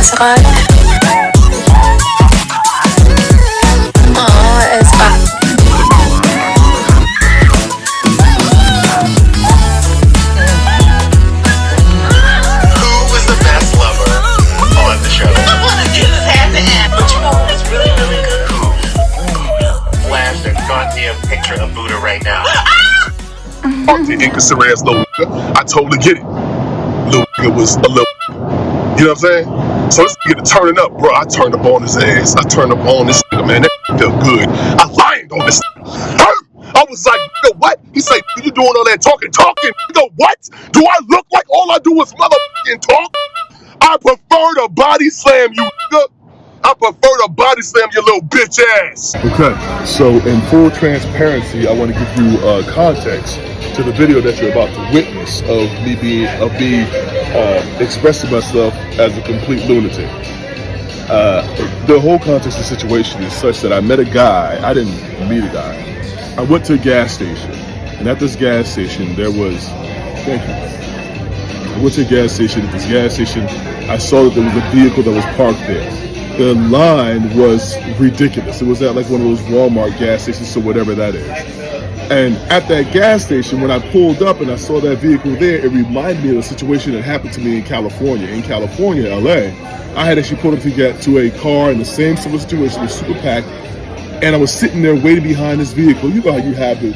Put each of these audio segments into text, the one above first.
Israel. Oh, es va. Who was the best lover on the show? Jesus had to end. But you know who was really, really good? Flash a goddamn picture of Buddha right now. The inconsiderate ass little nigga. I totally get it. Little nigga was a little, you know what I'm saying? So this nigga turning up, bro. I turned up on his ass. I turned up on this nigga, man. That felt good. I lined on this nigga. I was like, nigga, what? He said, you doing all that talking? Nigga, what? Do I look like all I do is motherfucking talk? I prefer to body slam you, nigga. I prefer to body slam your little bitch ass. Okay, so in full transparency, I want to give you context to the video that you're about to witness of me expressing myself as a complete lunatic. The whole context of the situation is such that I met a guy. I didn't meet a guy. I went to a gas station, and at this gas station there was, thank you. I went to a gas station. At this gas station, I saw that there was a vehicle that was parked there. The line was ridiculous. It was at like one of those Walmart gas stations, so whatever that is. And at that gas station, when I pulled up and I saw that vehicle there, it reminded me of a situation that happened to me in California. In California, LA, I had actually pulled up to get to a car in the same sort of situation, it was super packed, and I was sitting there waiting behind this vehicle. You know how you have the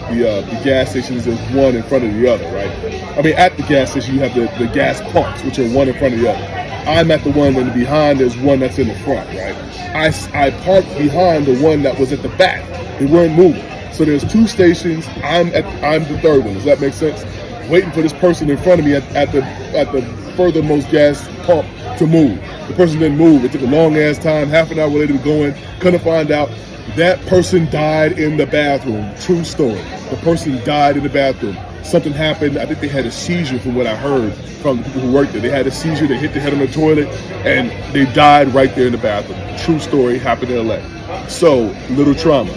gas stations, there's one in front of the other, right? I mean, at the gas station, you have the gas pumps, which are one in front of the other. I'm at the one in the behind, there's one that's in the front, right? I parked behind the one that was at the back. They weren't moving. So there's two stations, I'm the third one, does that make sense? Waiting for this person in front of me at the furthermost gas pump to move. The person didn't move, it took a long ass time, half an hour later to go in, couldn't find out. That person died in the bathroom, true story. The person died in the bathroom. Something happened, I think they had a seizure from what I heard from the people who worked there. They had a seizure, they hit their head on the toilet, and they died right there in the bathroom. True story, happened in LA. So, little trauma.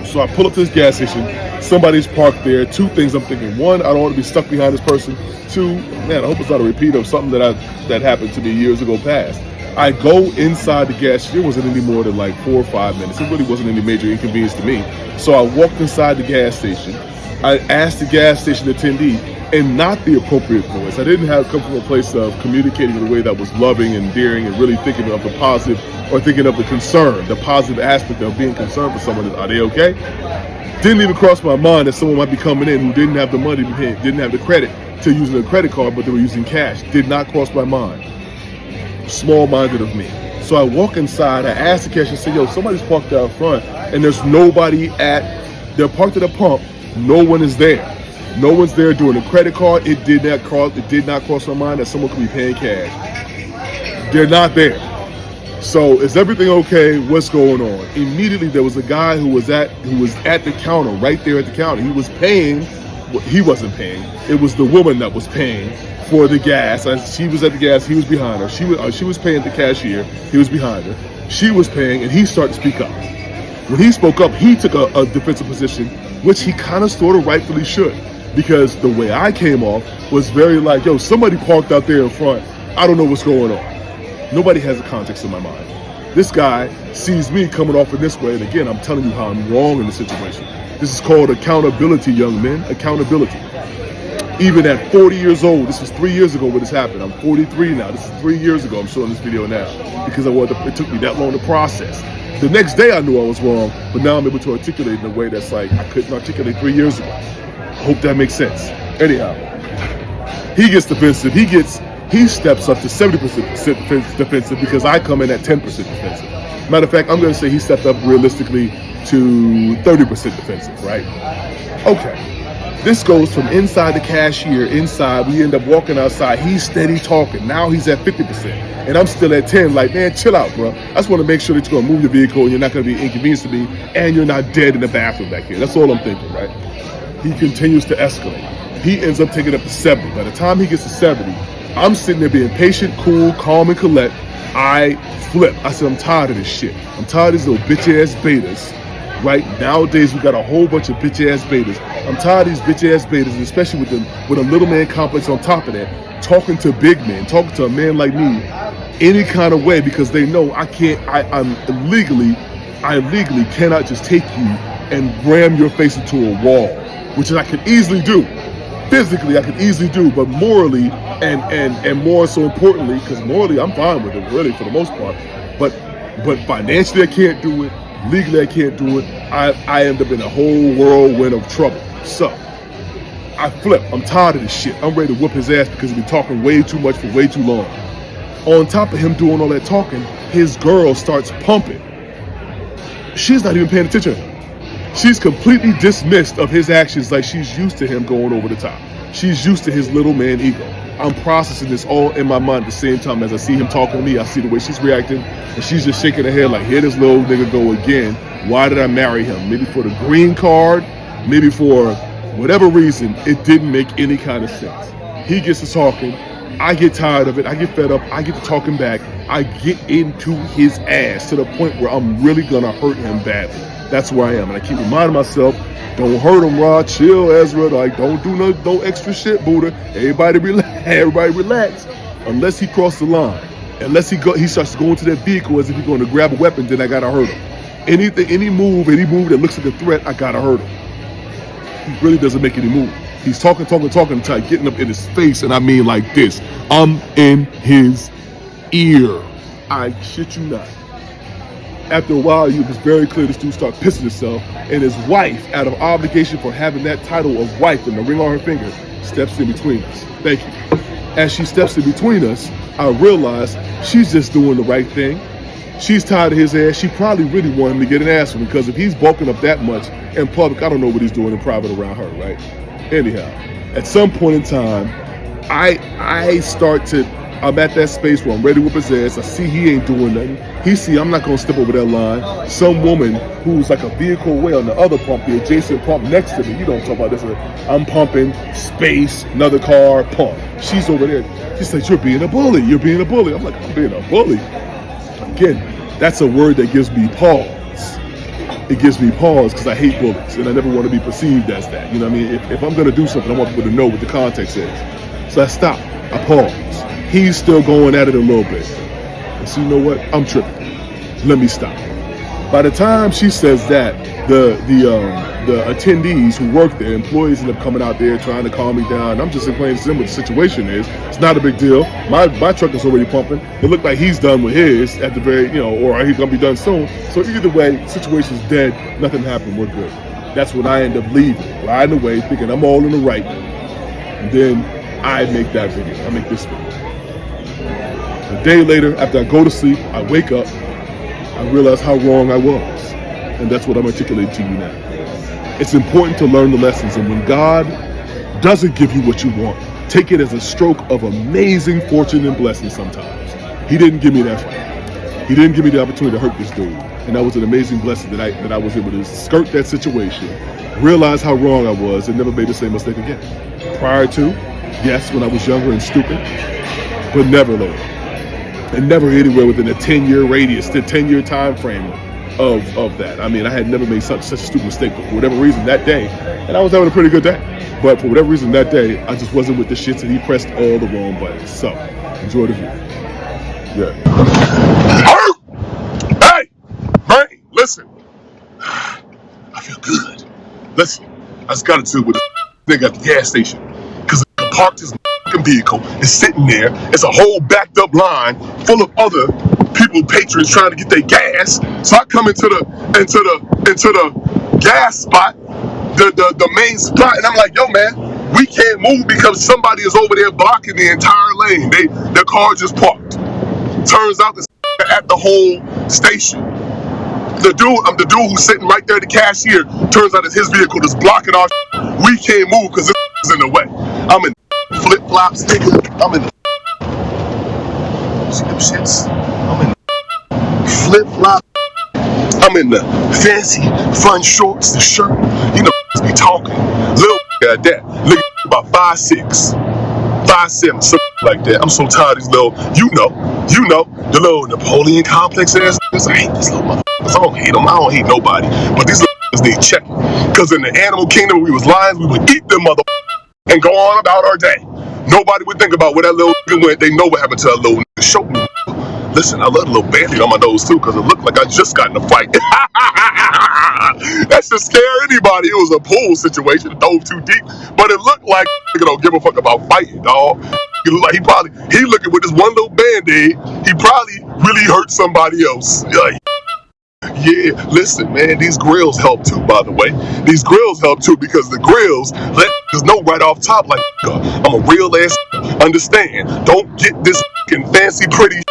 So I pull up to this gas station, somebody's parked there. Two things I'm thinking. One, I don't want to be stuck behind this person. Two, man, I hope it's not a repeat of something that happened to me years ago past. I go inside the gas station. It wasn't any more than like 4 or 5 minutes. It really wasn't any major inconvenience to me. So I walked inside the gas station. I asked the gas station attendee in not the appropriate voice. I didn't come from a place of communicating in a way that was loving and endearing and really thinking of the positive or thinking of the concern, the positive aspect of being concerned for someone. Are they okay? Didn't even cross my mind that someone might be coming in who didn't have the money to pay, didn't have the credit to using a credit card, but they were using cash. Did not cross my mind. Small-minded of me. So I walk inside, I ask the cashier, I say, yo, somebody's parked out front and there's nobody they're parked at a pump. No one is there. No one's there doing a credit card. It did not cross my mind that someone could be paying cash. They're not there. So is everything okay? What's going on? Immediately there was a guy who was at the counter, right there at the counter. He was paying. He wasn't paying. It was the woman that was paying for the gas. She was at the gas. He was behind her. She was paying the cashier. He was behind her. She was paying, and he started to speak up. When he spoke up, he took a defensive position, which he kind of sort of rightfully should, because the way I came off was very like, yo, somebody parked out there in front. I don't know what's going on. Nobody has the context in my mind. This guy sees me coming off in this way, and again, I'm telling you how I'm wrong in the situation. This is called accountability, young men. Accountability. Even at 40 years old, this was 3 years ago when this happened. I'm 43 now. This is 3 years ago. I'm showing this video now because it took me that long to process. The next day I knew I was wrong, but now I'm able to articulate in a way that's like I couldn't articulate 3 years ago. I hope that makes sense. Anyhow, he gets defensive. He steps up to 70% defensive because I come in at 10% defensive. Matter of fact, I'm going to say he stepped up realistically to 30% defensive, right? Okay. This goes from inside the cashier, inside, we end up walking outside, he's steady talking. Now he's at 50%, and I'm still at 10, like, man, chill out, bro. I just want to make sure that you're going to move your vehicle and you're not going to be inconvenienced to me, and you're not dead in the bathroom back here. That's all I'm thinking, right? He continues to escalate. He ends up taking up to 70. By the time he gets to 70, I'm sitting there being patient, cool, calm, and collect. I flip. I said, I'm tired of this shit. I'm tired of these little bitch-ass betas. Right nowadays, we got a whole bunch of bitch-ass betas. I'm tired of these bitch-ass betas, especially with a little man complex on top of that, talking to big men, talking to a man like me, any kind of way because they know I legally cannot just take you and ram your face into a wall, which I could easily do. Physically, I could easily do, but morally and more so importantly, because morally I'm fine with it, really for the most part. But financially I can't do it. Legally I can't do it. I end up in a whole whirlwind of trouble. So I flip. I'm tired of this shit. I'm ready to whoop his ass because he's been talking way too much for way too long. On top of him doing all that talking, his girl starts pumping. She's not even paying attention to him. She's completely dismissed of his actions like she's used to him going over the top. She's used to his little man ego. I'm processing this all in my mind at the same time as I see him talking to me. I see the way she's reacting, and she's just shaking her head like, here this little nigga go again. Why did I marry him? Maybe for the green card, maybe for whatever reason. It didn't make any kind of sense. He gets to talking. I get tired of it. I get fed up. I get to talking back. I get into his ass to the point where I'm really gonna hurt him badly. That's where I am, and I keep reminding myself, don't hurt him, Rod. Chill, Ezra. Like, don't do no extra shit, Buddha. Everybody relax. Unless he crossed the line, unless he starts going to that vehicle as if he's going to grab a weapon, then I gotta hurt him. Any move that looks like a threat, I gotta hurt him. He really doesn't make any move. He's talking until getting up in his face, and I mean like this. I'm in his ear. I shit you not. After a while, it was very clear this dude started pissing himself, and his wife, out of obligation for having that title of wife and the ring on her finger, steps in between us. Thank you. As she steps in between us, I realize she's just doing the right thing. She's tired of his ass. She probably really wanted him to get an ass one because if he's bulking up that much in public, I don't know what he's doing in private around her, right? Anyhow, at some point in time, I'm at that space where I'm ready to whip his ass. I see he ain't doing nothing. He see I'm not gonna step over that line. Some woman who's like a vehicle away on the other pump, the adjacent pump next to me. You don't talk about this. I'm pumping, space, another car, pump. She's over there. She says, you're being a bully. You're being a bully. I'm like, I'm being a bully. Again, that's a word that gives me pause. It gives me pause because I hate bullies and I never want to be perceived as that. You know what I mean? If I'm going to do something, I want people to know what the context is. So I stop. I pause. He's still going at it a little bit. And so you know what? I'm tripping. Let me stop. By the time she says that, the attendees who work there, employees end up coming out there trying to calm me down. I'm just explaining to them what the situation is. It's not a big deal. My truck is already pumping. It looked like he's done with his at the very, or he's gonna be done soon. So either way, situation's dead. Nothing happened. We're good. That's when I end up leaving, riding away, thinking I'm all in the right. And then I make that video. I make this video. A day later, after I go to sleep, I wake up. I realize how wrong I was. And that's what I'm articulating to you now. It's important to learn the lessons, and when God doesn't give you what you want, take it as a stroke of amazing fortune and blessing sometimes. He didn't give me that fight. He didn't give me the opportunity to hurt this dude. And that was an amazing blessing that I was able to skirt that situation, realize how wrong I was, and never made the same mistake again. Prior to, yes, when I was younger and stupid, but never later. And never anywhere within a 10-year radius, the 10-year time frame of that. I mean, I had never made such a stupid mistake, but for whatever reason that day, and I was having a pretty good day, but for whatever reason that day, I just wasn't with the shits, and he pressed all the wrong buttons. So, enjoy the video. Yeah. Hey! Brain, listen. I feel good. Listen, I just got into it with this nigga at the gas station, because he parked his vehicle is sitting there. It's a whole backed up line full of other people, patrons trying to get their gas. So I come into the gas spot, the main spot, and I'm like, yo man, we can't move because somebody is over there blocking the entire lane. Their car just parked. Turns out this at the whole station. I'm the dude who's sitting right there, the cashier. Turns out it's his vehicle that's blocking our. We can't move because it's in the way. I'm in flip-flops, nigga. I'm in see them shits? I'm in flip-flops. I'm in the fancy fun shorts, the shirt. You know, be talking. Little like that. Nigga about 5'6", 5'7", something like that. I'm so tired of these little, you know, the little Napoleon complex ass niggas. I hate these little motherfuckers. I don't hate them. I don't hate nobody. But these little niggas need checking. Because in the animal kingdom, when we was lions, we would eat them motherfuckers and go on about our day. Nobody would think about where that little nigga went. They know what happened to that little nigga. Show me. Listen, I love the little band-aid on my nose too, because it looked like I just got in a fight. That should scare anybody. It was a pool situation, it dove too deep, but it looked like nigga don't give a fuck about fighting, dog. It looked like he looking with this one little band-aid, he probably really hurt somebody else. Yeah, listen, man, these grills help too, by the way. These grills help too, because the grills let us know right off top, like, I'm a real ass. Understand, don't get this fucking fancy pretty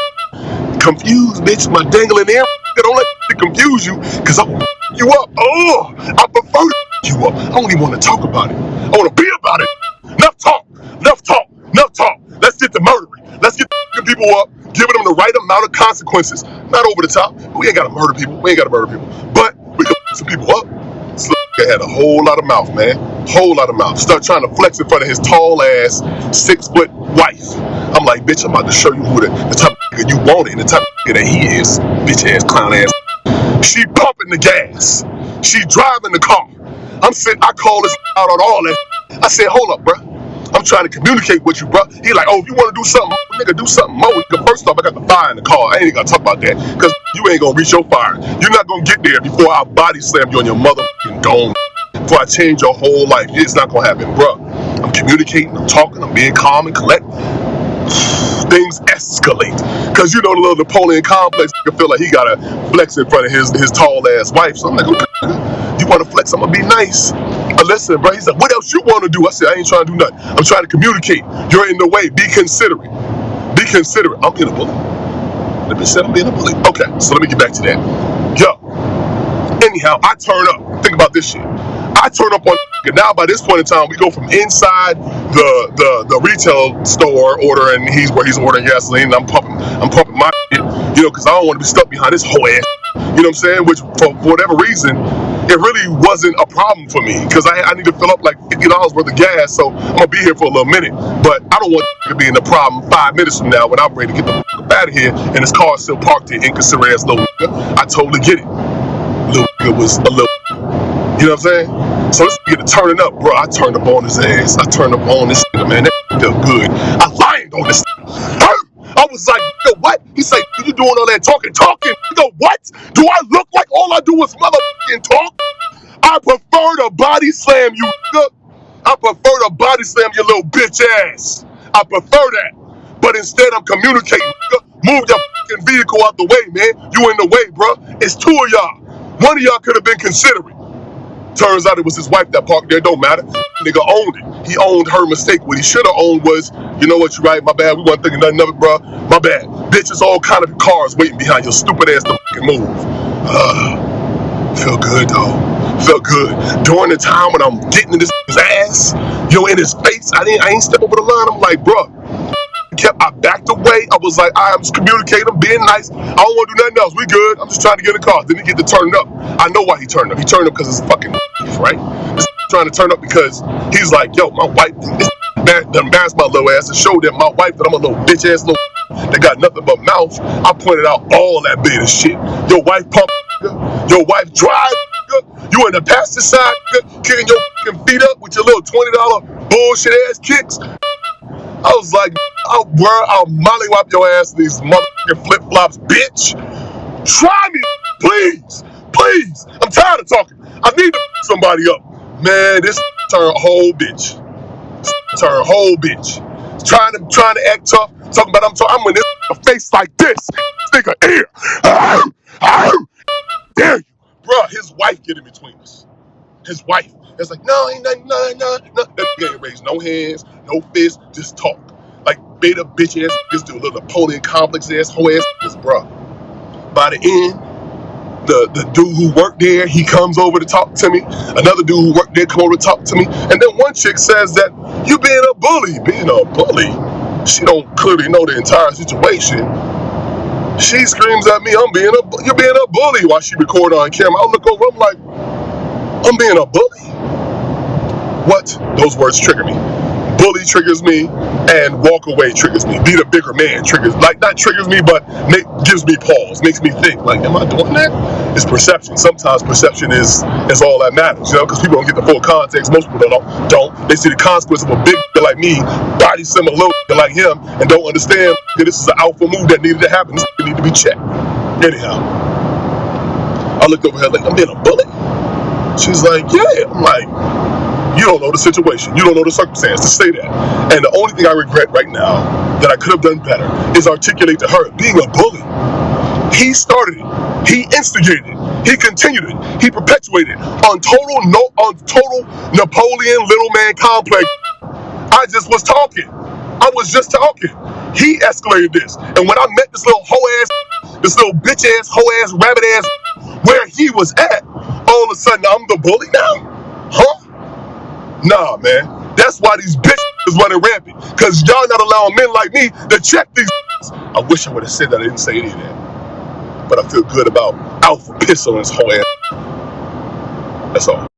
confused, bitch. My dangling air, don't let it confuse you, because I will you up. Oh, I prefer to you up. I don't even want to talk about it. I want to be about it. Enough talk, enough talk, enough talk. Let's get to murdering. Let's get people up, giving them the right amount of consequences. Not over the top. We ain't got to murder people. We ain't got to murder people. But we can put some people up. This nigga had a whole lot of mouth, man. Whole lot of mouth. Start trying to flex in front of his tall ass 6-foot wife. I'm like, bitch, I'm about to show you who the type of nigga you want and the type of nigga that he is. Bitch ass, clown ass. She pumping the gas. She driving the car. I'm sitting, I call this out on all that. I said, hold up, bruh. I'm trying to communicate with you, bro. He like, oh, if you want to do something, nigga, do something more. First off, I got the fire in the car. I ain't gonna talk about that, because you ain't gonna reach your fire. You're not gonna get there before I body slam you on your motherfucking dome. Before I change your whole life. It's not gonna happen, bro. I'm communicating, I'm talking, I'm being calm and collected. Things escalate, because you know the little Napoleon complex, you feel like he gotta flex in front of his tall ass wife. So I'm like, okay, you want to flex? I'm gonna be nice. Listen, bro. He's like, what else you want to do? I said, I ain't trying to do nothing. I'm trying to communicate. You're in the way. Be considerate. Be considerate. I'm being a bully. Let me say I'm being a bully. Okay, so let me get back to that. Yo. Anyhow, I turn up. Think about this shit. I turn up on now. By this point in time, we go from inside the retail store ordering. He's ordering gasoline. And I'm pumping my shit. You know, because I don't want to be stuck behind this whole ass. You know what I'm saying? Which for whatever reason, it really wasn't a problem for me, because I need to fill up like $50 worth of gas, so I'm gonna be here for a little minute. But I don't want to be in the problem 5 minutes from now when I'm ready to get the fuck out of here and his car is still parked here, inconsiderate ass little nigga. I totally get it. Little nigga was a little, you know what I'm saying? So this nigga turning up, bro. I turned up on his ass. I turned up on this nigga, man. That felt good. I lined on this nigga. I was like, nigga, what? He said, you doing all that talking? Nigga, what? Do I look like all I do is motherfucking talk? I prefer to body slam you, nigga. I prefer to body slam your little bitch ass. I prefer that. But instead, I'm communicating, nigga. Move your fucking vehicle out the way, man. You in the way, bro. It's 2 of y'all. One of y'all could have been considerate. Turns out it was his wife that parked there. Don't matter. Nigga owned it. He owned her mistake. What he should have owned was, you know what, you right, my bad. We weren't thinking nothing of it, bro. My bad. Bitches, all kind of cars waiting behind your stupid ass to fucking move. Felt good, though. Felt good. During the time when I'm getting in this ass, yo, in his face, I ain't step over the line. I'm like, bro. I backed away. I was like, I'm just communicating, I'm being nice. I don't want to do nothing else. We good. I'm just trying to get in the car. Then he get to turn up. I know why he turned up. He turned up because it's fucking right? This trying to turn up because he's like, yo, my wife done embarrassed my little ass and showed that my wife that I'm a little bitch ass little that got nothing but mouth. I pointed out all that bit of shit. Your wife pump, your wife drive, you in the passenger side, kicking your fucking feet up with your little $20 bullshit ass kicks. I was like, I'll mollywop your ass in these motherfucking flip-flops, bitch. Try me, please. Please. I'm tired of talking. I need to f somebody up. Man, this turn whole bitch. Turn whole bitch. Trying to act tough. Talking about I'm in this face like this. Nigga, here. Dare you. Bruh, his wife get in between us. His wife. It's like, no, ain't nothing, no. That nigga ain't raised no hands, no fists, just talk. Like beta bitch ass niggas do, little Napoleon complex ass, whole ass niggas, bruh. By the end, the dude who worked there, he comes over to talk to me. Another dude who worked there come over to talk to me. And then one chick says that you being a bully. Being a bully? She don't clearly know the entire situation. She screams at me, you're being a bully, while she recording on camera. I look over, I'm like, I'm being a bully? What? Those words trigger me. Bully triggers me, and walk away triggers me. Be the bigger man triggers, like not triggers me, but gives me pause, makes me think, like, am I doing that? It's perception. Sometimes perception is all that matters, you know, because people don't get the full context. Most people don't. They see the consequence of a big like me, body similar like him, and don't understand that this is an alpha move that needed to happen. This needed to be checked. Anyhow, I looked over her like, I'm being a bully? She's like, yeah. I'm like, you don't know the situation. You don't know the circumstance to say that. And the only thing I regret right now that I could have done better is articulate to her, being a bully. He started it. He instigated it. He continued it. He perpetuated it on total Napoleon little man complex. I just was talking. I was just talking. He escalated this. And when I met this little this little bitch ass, hoe ass, rabbit ass, where he was at, all of a sudden I'm the bully now? Huh? Nah, man. That's why these bitches is running rampant. Because y'all not allowing men like me to check these. I wish I would have said that. I didn't say any of that. But I feel good about alpha piss on his whole ass. That's all.